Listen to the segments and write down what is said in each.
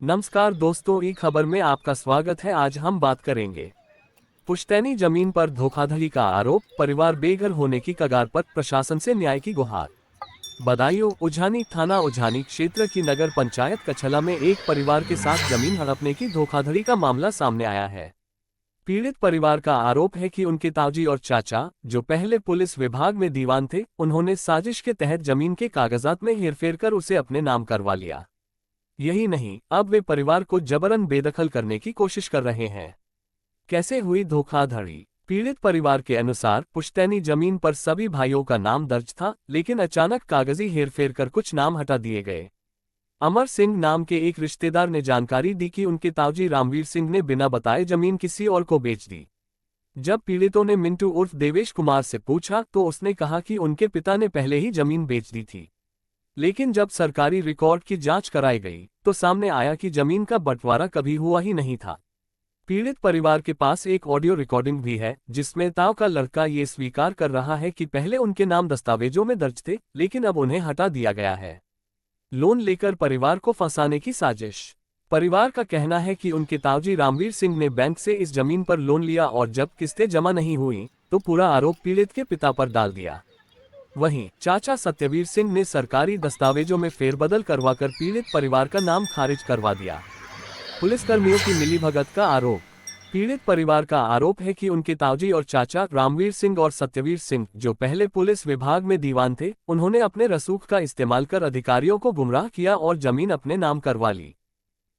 नमस्कार दोस्तों, ई खबर में आपका स्वागत है। आज हम बात करेंगे पुश्तैनी जमीन पर धोखाधड़ी का आरोप, परिवार बेघर होने की कगार पर, प्रशासन से न्याय की गुहार। बदायूं उझानी थाना उझानी क्षेत्र की नगर पंचायत कछला में एक परिवार के साथ जमीन हड़पने की धोखाधड़ी का मामला सामने आया है। पीड़ित परिवार का आरोप है कि उनके ताऊजी और चाचा, जो पहले पुलिस विभाग में दीवान थे, उन्होंने साजिश के तहत जमीन के कागजात में हेरफेर कर उसे अपने नाम करवा लिया। यही नहीं, अब वे परिवार को जबरन बेदखल करने की कोशिश कर रहे हैं। कैसे हुई धोखाधड़ी? पीड़ित परिवार के अनुसार पुश्तैनी जमीन पर सभी भाइयों का नाम दर्ज था, लेकिन अचानक कागजी हेरफेर कर कुछ नाम हटा दिए गए। अमर सिंह नाम के एक रिश्तेदार ने जानकारी दी कि उनके ताऊजी रामवीर सिंह ने बिना बताए जमीन किसी और को बेच दी। जब पीड़ितों ने मिंटू उर्फ देवेश कुमार से पूछा तो उसने कहा कि उनके पिता ने पहले ही जमीन बेच दी थी। लेकिन जब सरकारी रिकॉर्ड की जांच कराई गई तो सामने आया कि जमीन का बंटवारा कभी हुआ ही नहीं था। पीड़ित परिवार के पास एक ऑडियो रिकॉर्डिंग भी है, जिसमें ताऊ का लड़का ये स्वीकार कर रहा है कि पहले उनके नाम दस्तावेजों में दर्ज थे, लेकिन अब उन्हें हटा दिया गया है। लोन लेकर परिवार को फंसाने की साजिश। परिवार का कहना है कि उनके ताऊजी रामवीर सिंह ने बैंक से इस जमीन पर लोन लिया और जब किस्तें जमा नहीं हुई तो पूरा आरोप पीड़ित के पिता पर डाल दिया। वहीं चाचा सत्यवीर सिंह ने सरकारी दस्तावेजों में फेरबदल करवाकर पीड़ित परिवार का नाम खारिज करवा दिया। पुलिसकर्मियों की मिलीभगत का आरोप। पीड़ित परिवार का आरोप है कि उनके ताऊजी और चाचा रामवीर सिंह और सत्यवीर सिंह, जो पहले पुलिस विभाग में दीवान थे, उन्होंने अपने रसूख का इस्तेमाल कर अधिकारियों को गुमराह किया और जमीन अपने नाम करवा ली।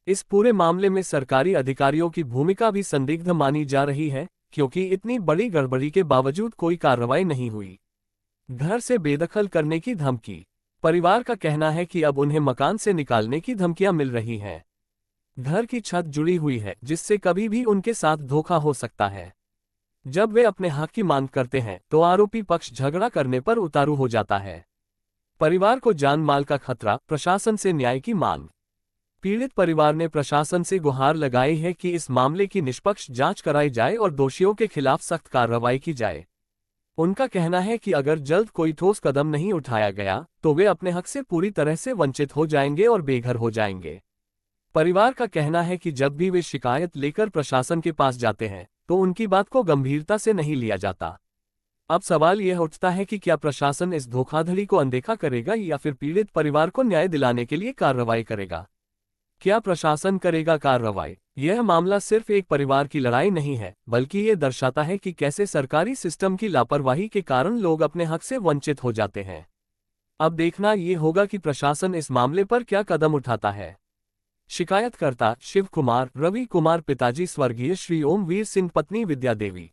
इस पूरे मामले में सरकारी अधिकारियों की भूमिका भी संदिग्ध मानी जा रही है, क्योंकि इतनी बड़ी गड़बड़ी के बावजूद कोई कार्रवाई नहीं हुई। घर से बेदखल करने की धमकी। परिवार का कहना है कि अब उन्हें मकान से निकालने की धमकियां मिल रही हैं। घर की छत जुड़ी हुई है, जिससे कभी भी उनके साथ धोखा हो सकता है। जब वे अपने हक की मांग करते हैं तो आरोपी पक्ष झगड़ा करने पर उतारू हो जाता है। परिवार को जान माल का खतरा, प्रशासन से न्याय की मांग। पीड़ित परिवार ने प्रशासन से गुहार लगाई है कि इस मामले की निष्पक्ष जांच कराई जाए और दोषियों के खिलाफ सख्त कार्रवाई की जाए। उनका कहना है कि अगर जल्द कोई ठोस कदम नहीं उठाया गया तो वे अपने हक से पूरी तरह से वंचित हो जाएंगे और बेघर हो जाएंगे। परिवार का कहना है कि जब भी वे शिकायत लेकर प्रशासन के पास जाते हैं तो उनकी बात को गंभीरता से नहीं लिया जाता। अब सवाल यह उठता है कि क्या प्रशासन इस धोखाधड़ी को अनदेखा करेगा या फिर पीड़ित परिवार को न्याय दिलाने के लिए कार्रवाई करेगा? क्या प्रशासन करेगा कार्रवाई? यह मामला सिर्फ एक परिवार की लड़ाई नहीं है, बल्कि ये दर्शाता है कि कैसे सरकारी सिस्टम की लापरवाही के कारण लोग अपने हक से वंचित हो जाते हैं। अब देखना ये होगा कि प्रशासन इस मामले पर क्या कदम उठाता है। शिकायतकर्ता शिव कुमार, रवि कुमार, पिताजी स्वर्गीय श्री ओम वीर सिंह, पत्नी विद्या देवी।